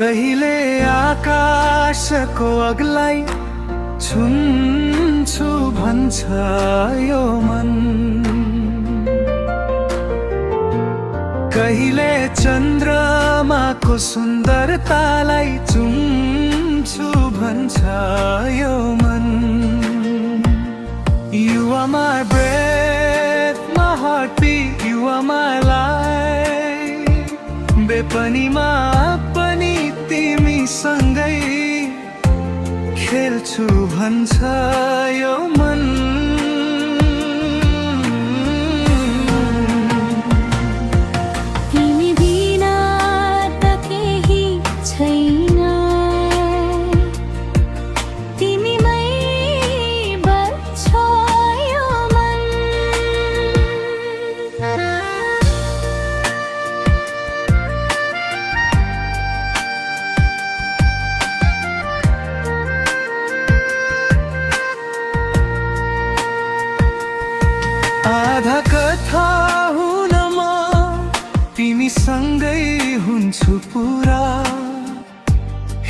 कहिले आकाशको अग्लाई छुन्छु भन्छ यो मन, कहिले चन्द्रमाको सुन्दरतालाई चुम्छु भन्छ यो मन। You are my breath, my heartbeat, you are my life। बेपनीमा पनि तिमी सँगै खेल्छु भन्छ यो मन। तिमी बिना त केही छैन, तिमीमै बस्छ यो मन। आधा कथा हुन म तिमीसँगै हुन्छु पुरा,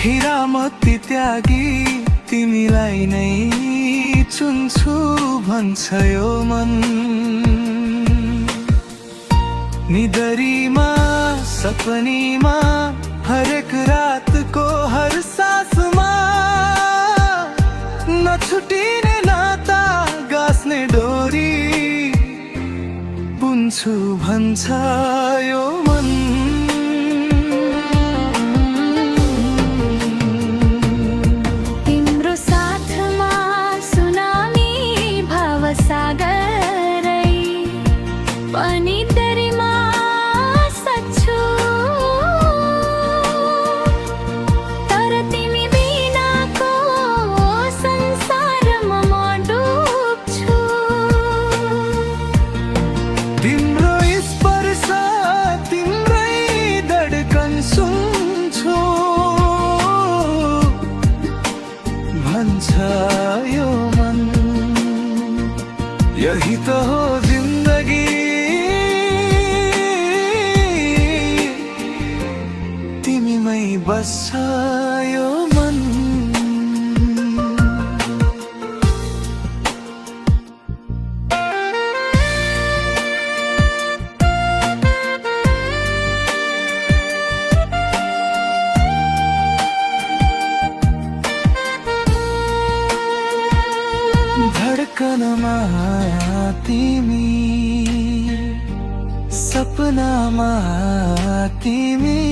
हिरा मोती त्यागी तिमीलाई नै चुन्छु भन्छ यो मन। निदरीमा सपनीमा हरेक रातको हर सासमा नछुटिने नाता गाँस्ने डोरी बुन्छु भन्छ यो मन। तिम्रो साथमा सुनामी भवसागरै पनि दरीमा सक्छु, तर तिमी बिनाको संसारमा म डुब्छु। तिम्रो स्पर्श तिम्रै धड्कन सुन्छु भन्छ यो मन। यही त हो जिन्दगी, तिमीमै बस्छ यो मन। धडकनमा तिमी, सपनामा तिमी।